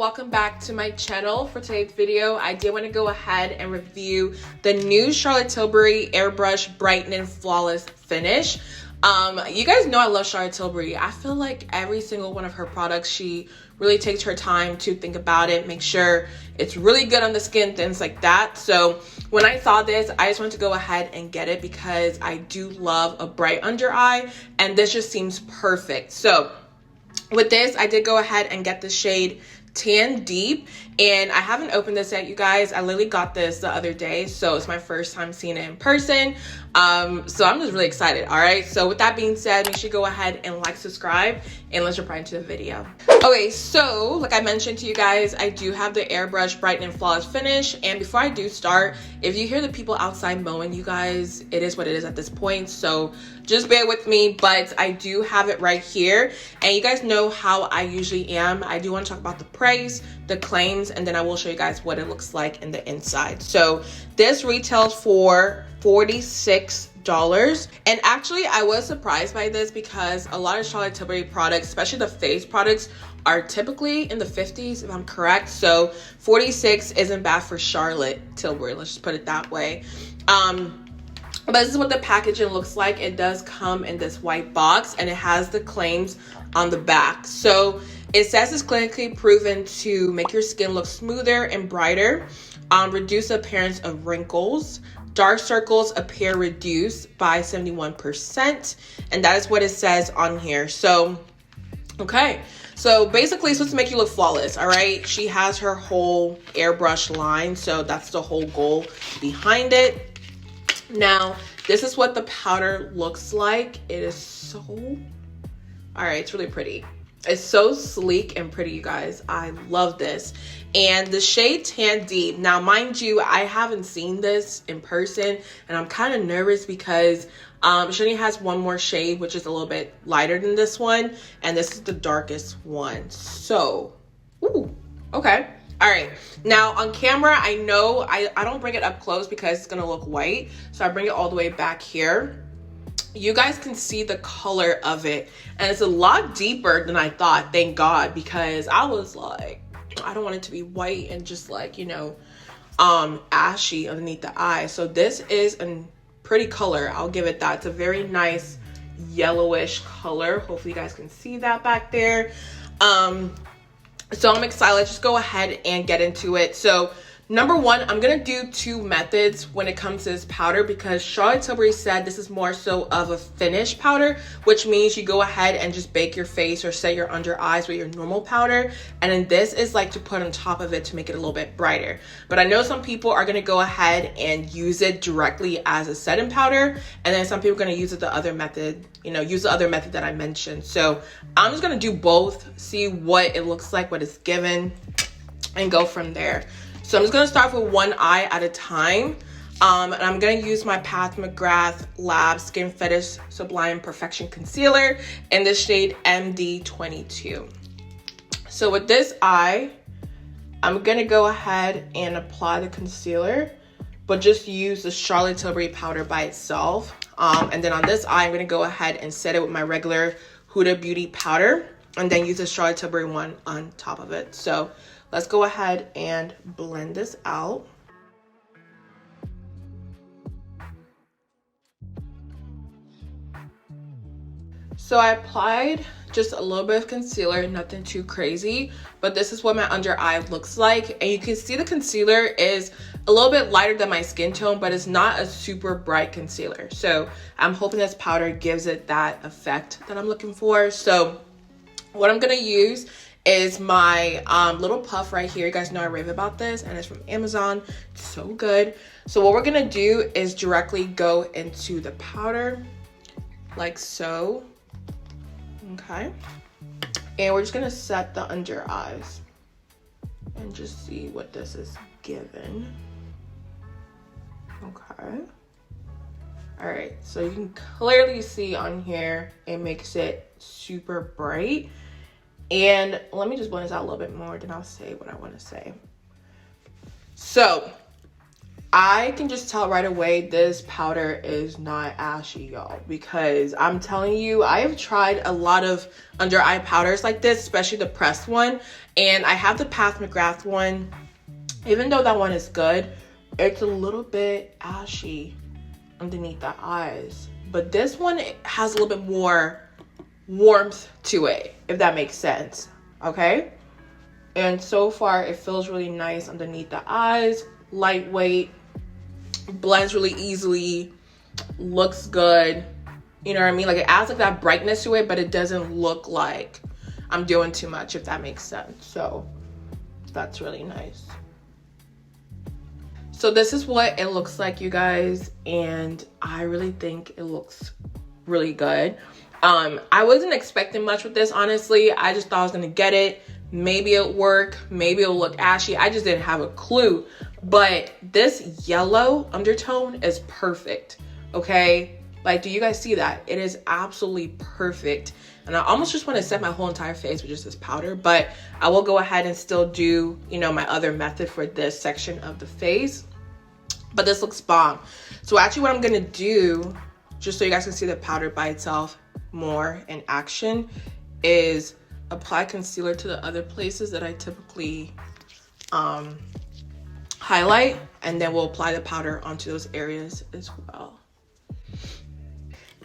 welcome back to my channel. For today's video, I did want to go ahead and review the new Charlotte Tilbury Airbrush Brightening Flawless Finish. You guys know I love Charlotte Tilbury. I feel like every single one of her products, she really takes her time to think about it, make sure it's really good on the skin, things like that. So when I saw this, I just wanted to go ahead and get it because I do love a bright under eye, and this just seems perfect. So with this, I did go ahead and get the shade Tan Deep, and I haven't opened this yet, you guys. I literally got this the other day, so it's my first time seeing it in person. So I'm just really excited. All right, so with that being said, make sure you go ahead and like, subscribe, and let's jump right into the video. Okay, so like I mentioned to you guys, I do have the Airbrush Brightening Flawless Finish, and before I do start, if you hear the people outside mowing, you guys, it is what it is at this point, so just bear with me. But I do have it right here, and you guys know how I usually am. I do want to talk about the price, the claims, and then I will show you guys what it looks like in the inside. So this retails for $46. And actually, I was surprised by this because a lot of Charlotte Tilbury products, especially the face products, are typically in the 50s, if I'm correct. So 46 isn't bad for Charlotte Tilbury, let's just put it that way. But this is what the packaging looks like. It does come in this white box, and it has the claims on the back. So it says it's clinically proven to make your skin look smoother and brighter, reduce the appearance of wrinkles, dark circles appear reduced by 71%, and that is what it says on here. So okay, so basically it's supposed to make you look flawless. All right, she has her whole airbrush line, so that's the whole goal behind it. Now this is what the powder looks like. It is so, all right, it's really pretty. It's so sleek and pretty, you guys. I love this. And the shade Tan Deep, now mind you, I haven't seen this in person, and I'm kind of nervous because she only has one more shade, which is a little bit lighter than this one, and this is the darkest one. So ooh, okay, all right. Now on camera, I know I don't bring it up close because it's gonna look white, so I bring it all the way back here. You guys can see the color of it, and it's a lot deeper than I thought, thank God, because I was like, I don't want it to be white and just like, you know, ashy underneath the eye. So this is a pretty color, I'll give it that. It's a very nice yellowish color. Hopefully you guys can see that back there. So I'm excited. Let's just go ahead and get into it. So number one, I'm gonna do two methods when it comes to this powder because Charlotte Tilbury said this is more so of a finish powder, which means you go ahead and just bake your face or set your under eyes with your normal powder, and then this is like to put on top of it to make it a little bit brighter. But I know some people are gonna go ahead and use it directly as a setting powder, and then some people are gonna use it the other method, you know, use the other method that I mentioned. So I'm just gonna do both, see what it looks like, what it's given, and go from there. So I'm just going to start with one eye at a time. And I'm going to use my Pat McGrath Lab Skin Fetish Sublime Perfection Concealer in the shade MD22. So with this eye, I'm going to go ahead and apply the concealer, but just use the Charlotte Tilbury powder by itself. And then on this eye, I'm going to go ahead and set it with my regular Huda Beauty powder, and then use the Charlotte Tilbury one on top of it. So let's go ahead and blend this out. So I applied just a little bit of concealer, nothing too crazy, but this is what my under eye looks like. And you can see the concealer is a little bit lighter than my skin tone, but it's not a super bright concealer. So I'm hoping this powder gives it that effect that I'm looking for. So what I'm gonna use is my little puff right here. You guys know I rave about this, and it's from Amazon. It's so good. So what we're gonna do is directly go into the powder like so. Okay, and we're just gonna set the under eyes and just see what this is given. Okay, all right, so you can clearly see on here it makes it super bright. And let me just blend this out a little bit more, then I'll say what I want to say. So I can just tell right away this powder is not ashy, y'all, because I'm telling you, I have tried a lot of under eye powders like this, especially the pressed one, and I have the Pat McGrath one. Even though that one is good, it's a little bit ashy underneath the eyes, but this one, it has a little bit more warmth to it, if that makes sense. Okay, and so far it feels really nice underneath the eyes, lightweight, blends really easily, looks good, you know what I mean? Like, it adds like that brightness to it, but it doesn't look like I'm doing too much, if that makes sense. So that's really nice. So this is what it looks like, you guys, and I really think it looks really good. I wasn't expecting much with this, honestly. I just thought I was gonna get it, maybe it'll work, maybe it'll look ashy. I just didn't have a clue. But this yellow undertone is perfect, okay? Like, do you guys see that? It is absolutely perfect. And I almost just want to set my whole entire face with just this powder, but I will go ahead and still do, you know, my other method for this section of the face. But this looks bomb. So actually what I'm gonna do, just so you guys can see the powder by itself more in action, is apply concealer to the other places that I typically highlight, and then we'll apply the powder onto those areas as well.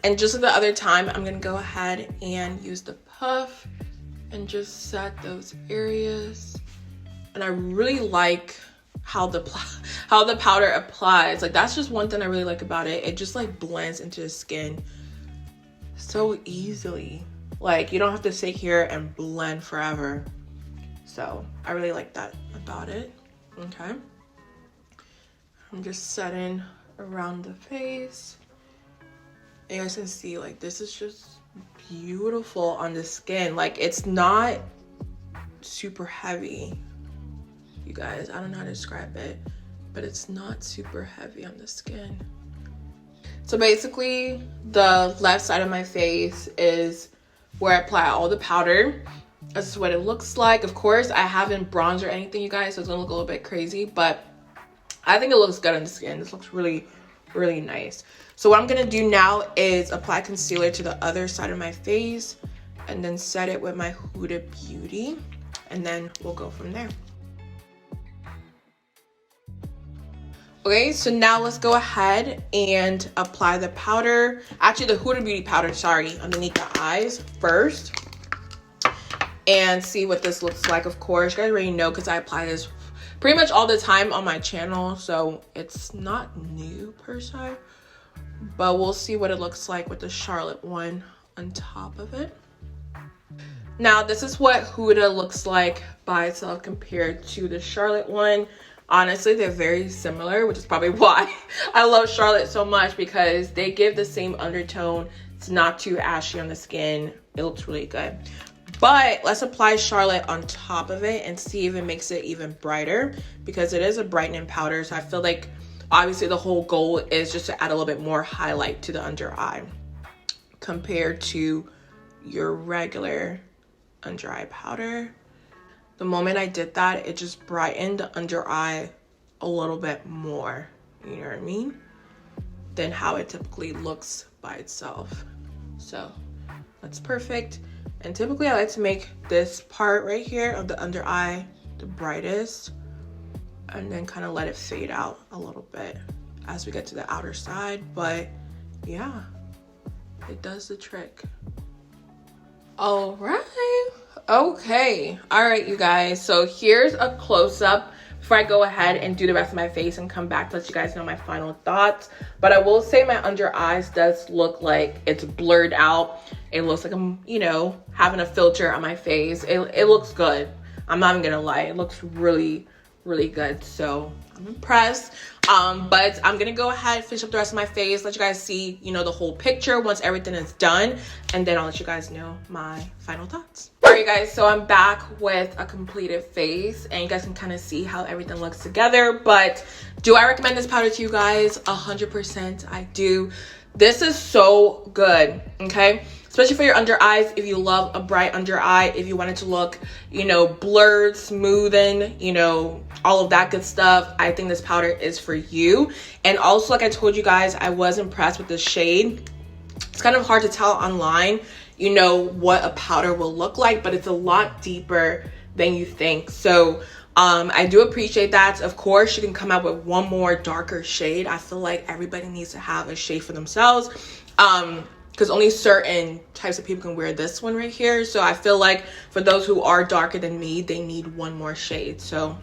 And just like the other time, I'm gonna go ahead and use the puff and just set those areas. And I really like how the powder applies. Like, that's just one thing I really like about it. It just like blends into the skin so easily. Like, you don't have to sit here and blend forever. So I really like that about it. Okay, I'm just setting around the face. And you guys can see, like, this is just beautiful on the skin. Like, it's not super heavy, you guys. I don't know how to describe it, but it's not super heavy on the skin. So basically, the left side of my face is where I apply all the powder. This is what it looks like. Of course, I haven't bronzed or anything, you guys, so it's gonna look a little bit crazy, but I think it looks good on the skin. This looks really, really nice. So what I'm gonna do now is apply concealer to the other side of my face and then set it with my Huda Beauty, and then we'll go from there. Okay, so now let's go ahead and apply the powder. Actually, the Huda Beauty powder, sorry, underneath the eyes first. And see what this looks like. Of course, you guys already know because I apply this pretty much all the time on my channel, so it's not new per se. But we'll see what it looks like with the Charlotte one on top of it. Now, this is what Huda looks like by itself compared to the Charlotte one. Honestly, they're very similar, which is probably why I love Charlotte so much, because they give the same undertone. It's not too ashy on the skin. It looks really good. But let's apply Charlotte on top of it and see if it makes it even brighter, because it is a brightening powder. So I feel like obviously the whole goal is just to add a little bit more highlight to the under eye compared to your regular under eye powder. The moment I did that, it just brightened the under eye a little bit more, you know what I mean, than how it typically looks by itself. So that's perfect. And typically I like to make this part right here of the under eye the brightest, and then kind of let it fade out a little bit as we get to the outer side. But yeah, it does the trick. All right. Okay. All right, you guys. So here's a close-up before I go ahead and do the rest of my face and come back to let you guys know my final thoughts. But I will say my under eyes does look like it's blurred out. It looks like I'm, you know, having a filter on my face. It looks good. I'm not even gonna lie. It looks really, really good. So I'm impressed. But I'm gonna go ahead, finish up the rest of my face, let you guys see, you know, the whole picture once everything is done, and then I'll let you guys know my final thoughts. All right, guys, so I'm back with a completed face, and you guys can kind of see how everything looks together. But do I recommend this powder to you guys? 100% I do. This is so good, okay? especially for your under eyes. If you love a bright under eye, if you want it to look, you know, blurred, smoothing, you know, all of that good stuff, I think this powder is for you. And also, like I told you guys, I was impressed with the shade. It's kind of hard to tell online, you know, what a powder will look like, but it's a lot deeper than you think. So I do appreciate that. Of course, you can come out with one more darker shade. I feel like everybody needs to have a shade for themselves, because only certain types of people can wear this one right here. So I feel like for those who are darker than me, they need one more shade. So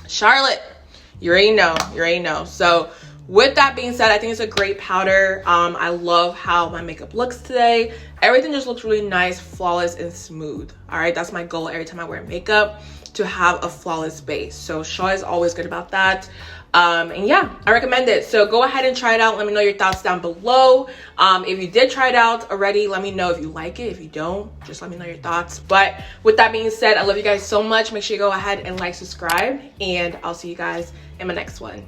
Charlotte, you already know. So with that being said, I think it's a great powder. I love how my makeup looks today. Everything just looks really nice, flawless, and smooth. All right, that's my goal every time I wear makeup, to have a flawless base. So Shaw is always good about that. And yeah, I recommend it. So go ahead and try it out. Let me know your thoughts down below. If you did try it out already, let me know if you like it. If you don't, just let me know your thoughts. But with that being said, I love you guys so much. Make sure you go ahead and like, subscribe, and I'll see you guys in my next one.